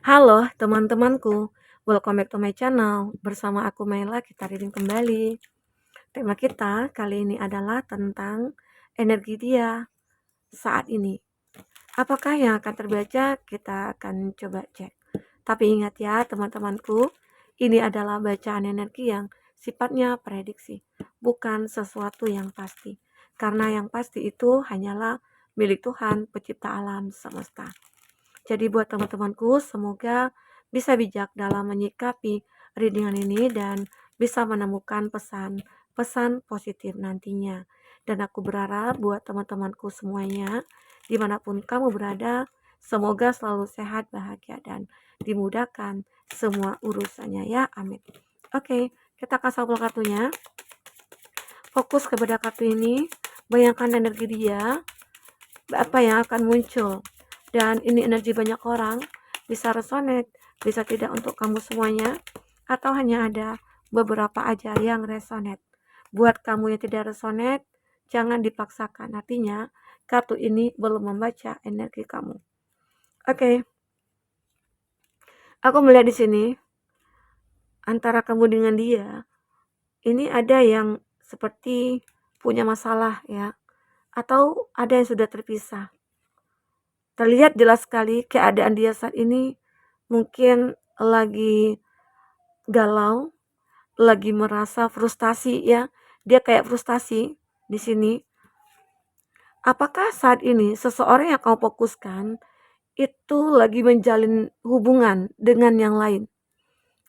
Halo teman-temanku, welcome back to my channel. Bersama aku Maila, kita reading kembali. Tema kita kali ini adalah tentang energi dia saat ini. Apakah yang akan terbaca? Kita akan coba cek. Tapi ingat ya teman-temanku, ini adalah bacaan energi yang sifatnya prediksi, bukan sesuatu yang pasti. Karena yang pasti itu hanyalah milik Tuhan, pencipta alam semesta. Jadi buat teman-temanku, semoga bisa bijak dalam menyikapi readingan ini dan bisa menemukan pesan-pesan positif nantinya. Dan aku berharap buat teman-temanku semuanya, dimanapun kamu berada, semoga selalu sehat, bahagia, dan dimudahkan semua urusannya ya, amin. Oke, kita akan sampel kartunya. Fokus kepada kartu ini, bayangkan energi dia, apa yang akan muncul. Dan ini energi banyak orang, bisa resonate, bisa tidak untuk kamu semuanya, atau hanya ada beberapa aja yang resonate. Buat kamu yang tidak resonate, jangan dipaksakan. Artinya, kartu ini belum membaca energi kamu. Oke. Aku melihat di sini, antara kamu dengan dia, ini ada yang seperti punya masalah ya, atau ada yang sudah terpisah. Terlihat jelas sekali keadaan dia saat ini mungkin lagi galau, lagi merasa frustasi ya. Dia kayak frustasi di sini. Apakah saat ini seseorang yang kau fokuskan itu lagi menjalin hubungan dengan yang lain?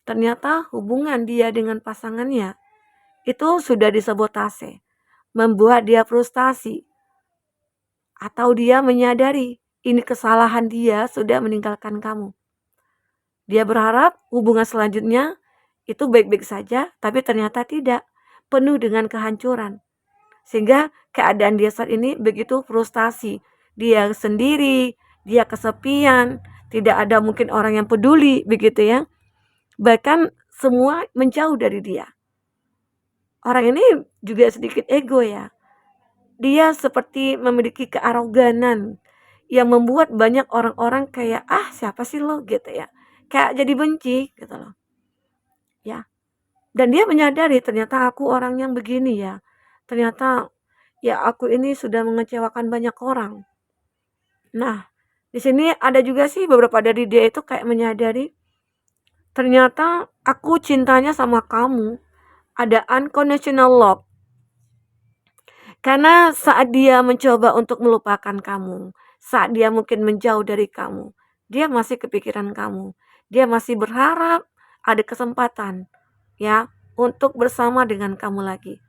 Ternyata hubungan dia dengan pasangannya itu sudah disabotase, membuat dia frustasi, atau dia menyadari ini kesalahan dia sudah meninggalkan kamu. Dia berharap hubungan selanjutnya itu baik-baik saja, tapi ternyata tidak, penuh dengan kehancuran. Sehingga keadaan dia saat ini begitu frustasi. Dia sendiri, dia kesepian, tidak ada mungkin orang yang peduli, begitu ya. Bahkan semua menjauh dari dia. Orang ini juga sedikit ego ya. Dia seperti memiliki kearoganan yang membuat banyak orang-orang kayak, siapa sih lo gitu ya. Kayak jadi benci gitu loh. Ya. Dan dia menyadari ternyata aku orang yang begini ya. Ternyata ya aku ini sudah mengecewakan banyak orang. Nah, di sini ada juga sih beberapa dari dia itu kayak menyadari ternyata aku cintanya sama kamu. Ada unconditional love. Karena saat dia mencoba untuk melupakan kamu, saat dia mungkin menjauh dari kamu, dia masih kepikiran kamu. Dia masih berharap ada kesempatan ya untuk bersama dengan kamu lagi.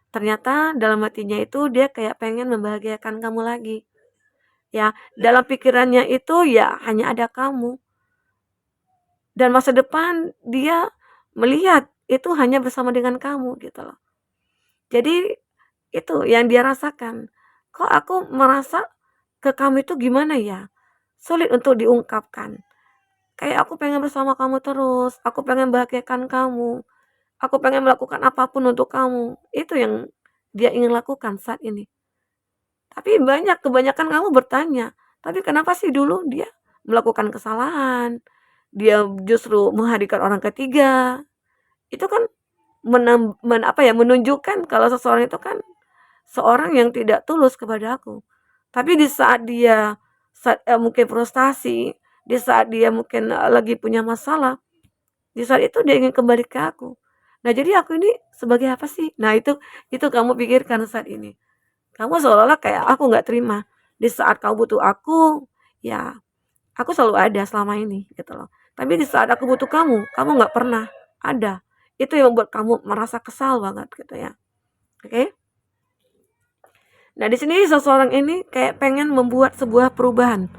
Ternyata dalam hatinya itu dia kayak pengen membahagiakan kamu lagi. Ya, dalam pikirannya itu ya hanya ada kamu. Dan masa depan dia melihat itu hanya bersama dengan kamu gitu loh. Jadi itu yang dia rasakan. Kok aku merasa ke kamu itu gimana ya? Sulit untuk diungkapkan. Kayak aku pengen bersama kamu terus, aku pengen bahagiakan kamu, aku pengen melakukan apapun untuk kamu. Itu yang dia ingin lakukan saat ini. Tapi kebanyakan kamu bertanya, tapi kenapa sih dulu dia melakukan kesalahan? Dia justru menghadirkan orang ketiga. Itu kan menunjukkan kalau seseorang itu kan seorang yang tidak tulus kepada aku. Tapi di saat dia mungkin frustasi, di saat dia mungkin lagi punya masalah, di saat itu dia ingin kembali ke aku. Nah, jadi aku ini sebagai apa sih? Nah, itu kamu pikirkan saat ini. Kamu seolah-olah kayak aku nggak terima. Di saat kamu butuh aku, ya aku selalu ada selama ini gitu loh. Tapi di saat aku butuh kamu nggak pernah ada. Itu yang membuat kamu merasa kesal banget gitu ya. Oke? Nah, di sini seseorang ini kayak pengen membuat sebuah perubahan.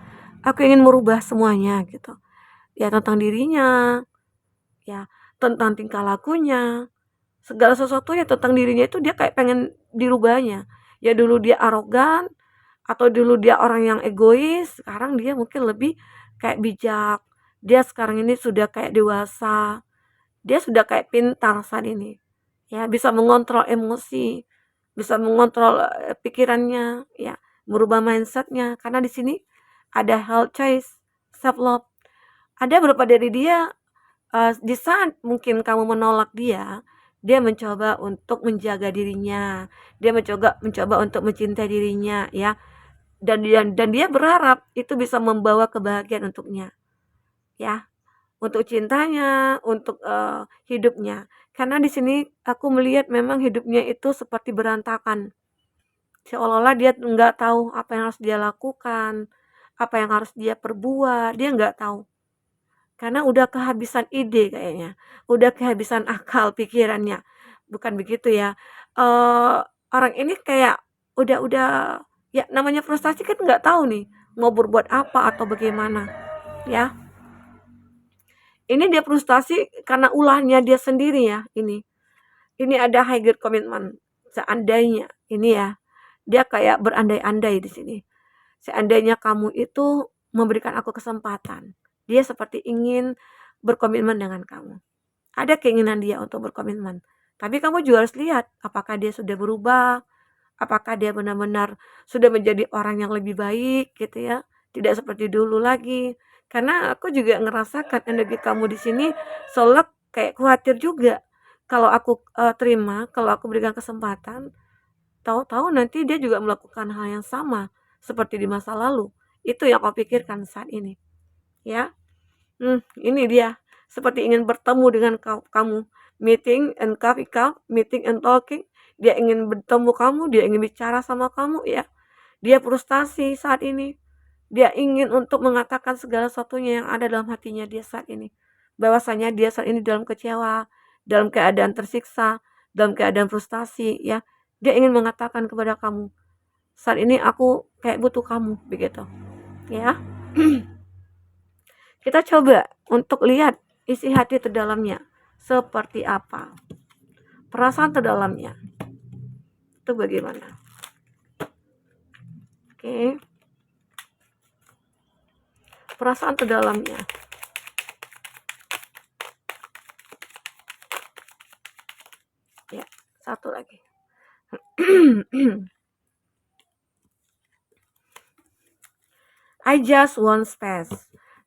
Aku ingin merubah semuanya gitu. Ya tentang dirinya, ya tentang tingkah lakunya, segala sesuatunya tentang dirinya itu dia kayak pengen dirubahnya. Ya dulu dia arogan, atau dulu dia orang yang egois, sekarang dia mungkin lebih kayak bijak. Dia sekarang ini sudah kayak dewasa. Dia sudah kayak pintar saat ini. Ya, bisa mengontrol emosi, bisa mengontrol pikirannya, ya, merubah mindsetnya. Karena di sini ada health choice, self love. Ada beberapa dari dia, di saat mungkin kamu menolak dia, dia mencoba untuk menjaga dirinya, dia mencoba untuk mencintai dirinya ya, dan dia berharap itu bisa membawa kebahagiaan untuknya, ya, untuk cintanya, untuk, hidupnya. Karena di sini aku melihat memang hidupnya itu seperti berantakan, seolah-olah dia nggak tahu apa yang harus dia lakukan, apa yang harus dia perbuat, dia nggak tahu. Karena udah kehabisan ide kayaknya, udah kehabisan akal pikirannya. Bukan begitu ya, eee, orang ini kayak udah ya namanya frustasi kan nggak tahu nih, mau berbuat apa atau bagaimana, ya. Ini dia frustasi karena ulahnya dia sendiri ya ini. Ini ada high grade commitment, seandainya ini ya, dia kayak berandai-andai di sini. Seandainya kamu itu memberikan aku kesempatan, dia seperti ingin berkomitmen dengan kamu. Ada keinginan dia untuk berkomitmen. Tapi kamu juga harus lihat apakah dia sudah berubah, apakah dia benar-benar sudah menjadi orang yang lebih baik gitu ya, tidak seperti dulu lagi. Karena aku juga ngerasakan energi kamu di sini seolah kayak khawatir juga. Kalau aku terima, kalau aku berikan kesempatan, tahu-tahu nanti dia juga melakukan hal yang sama seperti di masa lalu. Itu yang kau pikirkan saat ini, ya. Ini dia, seperti ingin bertemu dengan kamu, meeting and coffee cup, meeting and talking, dia ingin bertemu kamu, dia ingin bicara sama kamu ya. Dia frustasi saat ini. Dia ingin untuk mengatakan segala sesuatunya yang ada dalam hatinya dia saat ini. Bahwasanya dia saat ini dalam kecewa, dalam keadaan tersiksa, dalam keadaan frustasi ya. Dia ingin mengatakan kepada kamu, saat ini aku kayak butuh kamu begitu. Ya. Kita coba untuk lihat isi hati terdalamnya seperti apa. Perasaan terdalamnya itu bagaimana. Oke. Perasaan terdalamnya. Ya, satu lagi. I just want space.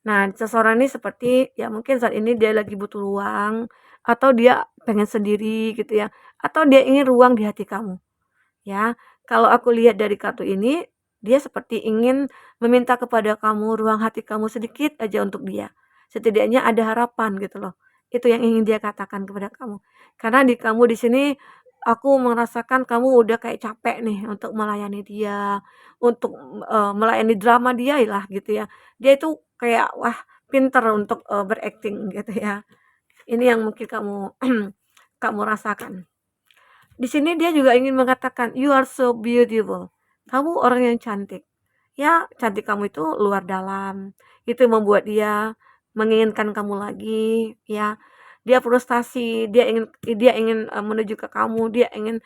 Nah, seseorang ini seperti ya mungkin saat ini dia lagi butuh ruang atau dia pengen sendiri gitu ya, atau dia ingin ruang di hati kamu. Ya, kalau aku lihat dari kartu ini, dia seperti ingin meminta kepada kamu ruang hati kamu sedikit aja untuk dia. Setidaknya ada harapan gitu loh. Itu yang ingin dia katakan kepada kamu. Karena di kamu di sini aku merasakan kamu udah kayak capek nih untuk melayani dia, untuk melayani drama dia lah gitu ya. Dia itu kayak wah pinter untuk berakting gitu ya. Ini yang mungkin kamu kamu rasakan. Di sini dia juga ingin mengatakan, "You are so beautiful." Kamu orang yang cantik. Ya, cantik kamu itu luar dalam. Itu membuat dia menginginkan kamu lagi, ya. Dia frustasi, dia ingin menuju ke kamu, dia ingin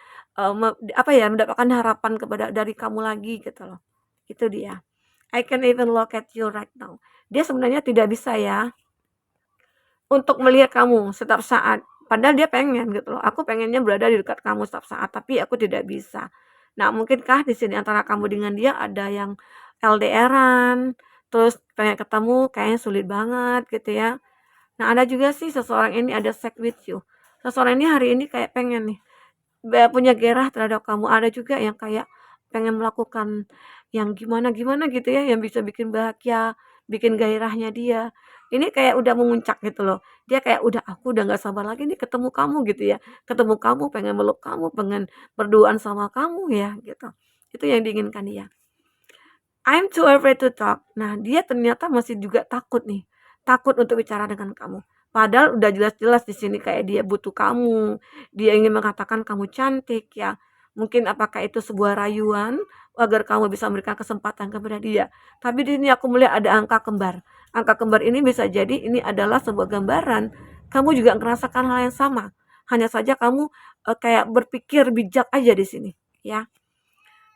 apa ya, mendapatkan harapan dari kamu lagi gitu loh. Itu dia. I can even look at you right now. Dia sebenarnya tidak bisa ya untuk melihat kamu setiap saat, padahal dia pengen gitu loh, aku pengennya berada di dekat kamu setiap saat, tapi aku tidak bisa. Nah, mungkinkah di sini antara kamu dengan dia ada yang LDR-an, terus pengen ketemu kayaknya sulit banget gitu ya. Nah, ada juga sih seseorang ini ada sex with you. Seseorang ini hari ini kayak pengen nih, punya gairah terhadap kamu, ada juga yang kayak pengen melakukan yang gimana-gimana gitu ya, yang bisa bikin bahagia, bikin gairahnya dia. Ini kayak udah memuncak gitu loh. Dia kayak udah, "Aku udah nggak sabar lagi nih ketemu kamu," gitu ya. Ketemu kamu, pengen meluk kamu, pengen berduaan sama kamu ya, gitu. Itu yang diinginkan dia. I'm too afraid to talk. Nah, dia ternyata masih juga takut nih, takut untuk bicara dengan kamu. Padahal udah jelas-jelas di sini kayak dia butuh kamu, dia ingin mengatakan kamu cantik ya. Mungkin apakah itu sebuah rayuan agar kamu bisa memberikan kesempatan kepada dia. Tapi di sini aku melihat ada angka kembar. Angka kembar ini bisa jadi ini adalah sebuah gambaran kamu juga merasakan hal yang sama. Hanya saja kamu kayak berpikir bijak aja di sini, ya.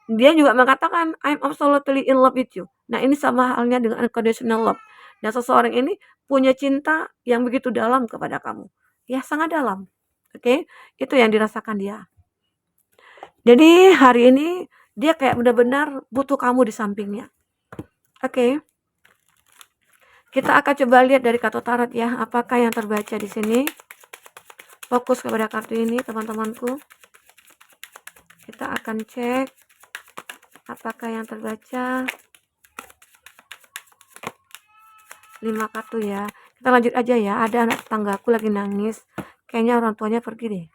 Dia juga mengatakan, "I'm absolutely in love with you." Nah, ini sama halnya dengan unconditional love. Dan seseorang ini punya cinta yang begitu dalam kepada kamu. Ya, sangat dalam. Oke, itu yang dirasakan dia. Jadi hari ini dia kayak benar-benar butuh kamu di sampingnya. Oke. Kita akan coba lihat dari kartu tarot ya, apakah yang terbaca di sini. Fokus kepada kartu ini teman-temanku. Kita akan cek apakah yang terbaca. 5 kartu ya. Kita lanjut aja ya. Ada anak tetanggaku lagi nangis. Kayaknya orang tuanya pergi deh.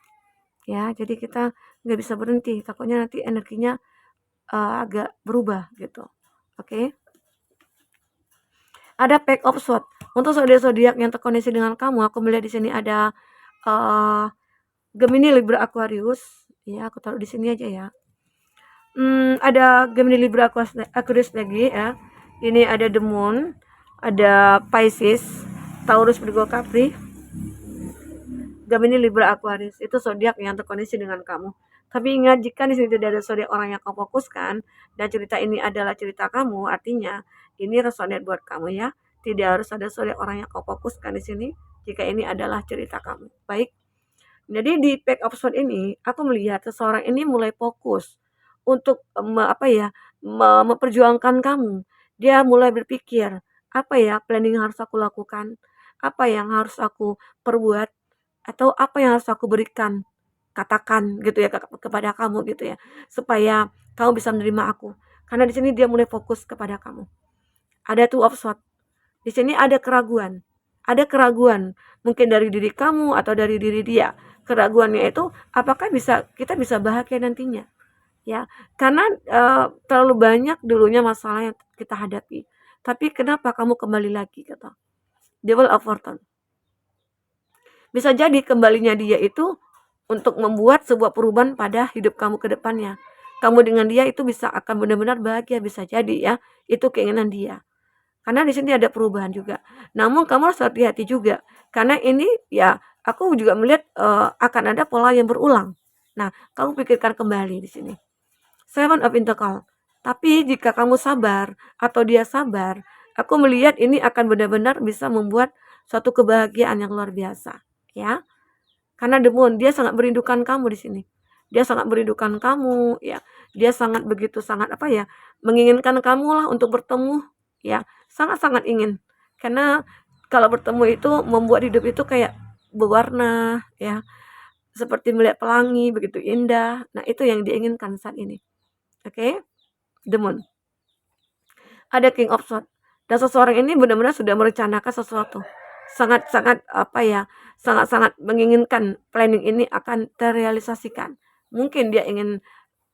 Ya, jadi kita nggak bisa berhenti. Takutnya nanti energinya agak berubah gitu. Oke. Ada Page of Swords. Untuk zodiak-zodiak yang terkoneksi dengan kamu, aku melihat di sini ada Gemini, Libra, Aquarius. Ya, aku taruh di sini aja ya. Ada Gemini, Libra, Aquarius lagi ya. Ini ada The Moon, ada Pisces, Taurus, Virgo, Capri, Gemini, Libra, Aquarius. Itu zodiak yang terkoneksi dengan kamu. Tapi ingat, jika di sini tidak ada zodiak orang yang kamu fokuskan dan cerita ini adalah cerita kamu, artinya ini resonate buat kamu ya. Tidak harus ada zodiak orang yang kamu fokuskan di sini jika ini adalah cerita kamu. Baik. Jadi di Page of Swords ini aku melihat seseorang ini mulai fokus untuk memperjuangkan kamu. Dia mulai berpikir, apa ya planning yang harus aku lakukan? Apa yang harus aku perbuat? Atau apa yang harus aku berikan? Katakan gitu ya kepada kamu gitu ya. Supaya kamu bisa menerima aku. Karena di sini dia mulai fokus kepada kamu. Ada Two of Swords. Di sini ada keraguan. Ada keraguan mungkin dari diri kamu atau dari diri dia. Keraguannya itu apakah kita bisa bahagia nantinya? Ya, karena terlalu banyak dulunya masalah yang kita hadapi. Tapi kenapa kamu kembali lagi gitu? Devil of Fortune. Bisa jadi kembalinya dia itu untuk membuat sebuah perubahan pada hidup kamu ke depannya. Kamu dengan dia itu bisa akan benar-benar bahagia, bisa jadi ya. Itu keinginan dia. Karena di sini ada perubahan juga. Namun kamu harus hati-hati juga. Karena ini ya aku juga melihat akan ada pola yang berulang. Nah, kamu pikirkan kembali di sini. Seven of Pentacles. Tapi jika kamu sabar atau dia sabar, aku melihat ini akan benar-benar bisa membuat suatu kebahagiaan yang luar biasa, ya. Karena The Moon, dia sangat merindukan kamu di sini. Dia sangat merindukan kamu, ya. Dia sangat begitu sangat menginginkan kamu lah untuk bertemu, ya. Sangat-sangat ingin. Karena kalau bertemu itu membuat hidup itu kayak berwarna, ya. Seperti melihat pelangi, begitu indah. Nah, itu yang diinginkan saat ini. Oke? The Moon. Ada King of Swords. Dan seseorang ini benar-benar sudah merencanakan sesuatu. Sangat-sangat sangat-sangat menginginkan planning ini akan terrealisasikan. Mungkin dia ingin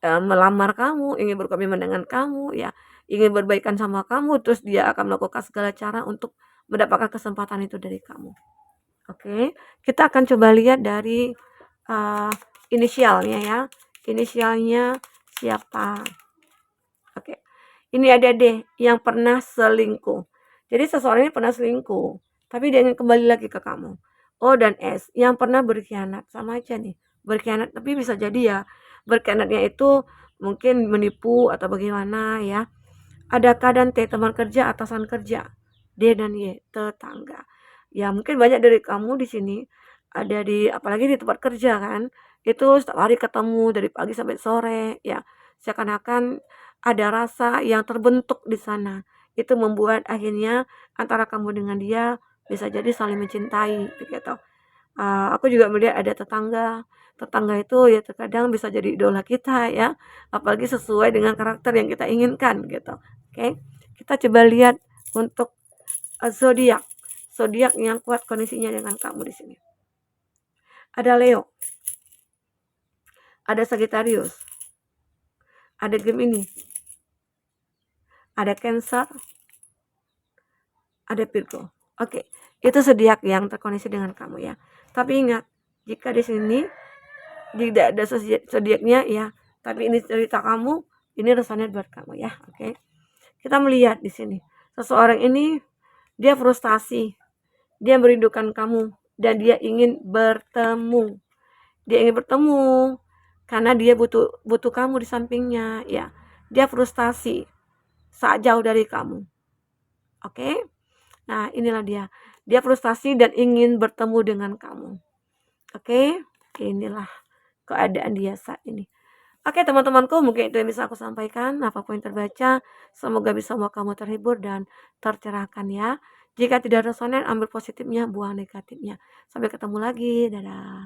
melamar kamu, ingin berkomitmen dengan kamu, ya, ingin berbaikan sama kamu, terus dia akan melakukan segala cara untuk mendapatkan kesempatan itu dari kamu. Oke, kita akan coba lihat dari inisialnya ya. Inisialnya siapa? Oke. Ini ada deh yang pernah selingkuh. Jadi seseorang ini pernah selingkuh, tapi dia ingin kembali lagi ke kamu. O dan S yang pernah berkhianat, sama aja nih. Berkhianat, tapi bisa jadi ya berkhianatnya itu mungkin menipu atau bagaimana ya. Ada K dan T, teman kerja, atasan kerja. D dan Y, tetangga. Ya mungkin banyak dari kamu di sini ada apalagi di tempat kerja kan, itu setiap hari ketemu dari pagi sampai sore ya. Seakan-akan ada rasa yang terbentuk di sana. Itu membuat akhirnya antara kamu dengan dia bisa jadi saling mencintai begitu. Aku juga melihat ada tetangga. Tetangga itu ya terkadang bisa jadi idola kita ya, apalagi sesuai dengan karakter yang kita inginkan gitu. Oke. Kita coba lihat untuk zodiak. Zodiak yang kuat kondisinya dengan kamu di sini. Ada Leo. Ada Sagittarius. Ada Gemini. Ada Cancer. Ada Virgo. Oke, itu zodiak yang terkoneksi dengan kamu ya. Tapi ingat, jika di sini tidak ada zodiaknya ya, tapi ini cerita kamu, ini resonate buat kamu ya. Oke. Kita melihat di sini, seseorang ini dia frustasi, dia merindukan kamu dan dia ingin bertemu. Dia ingin bertemu karena dia butuh kamu di sampingnya ya. Dia frustasi saat jauh dari kamu. Oke? Nah, inilah dia. Dia frustasi dan ingin bertemu dengan kamu. Oke? Inilah keadaan dia saat ini. Oke, teman-temanku, mungkin itu yang bisa aku sampaikan. Apapun yang terbaca, semoga bisa membuat kamu terhibur dan tercerahkan ya. Jika tidak resonan, ambil positifnya, buang negatifnya. Sampai ketemu lagi, dadah.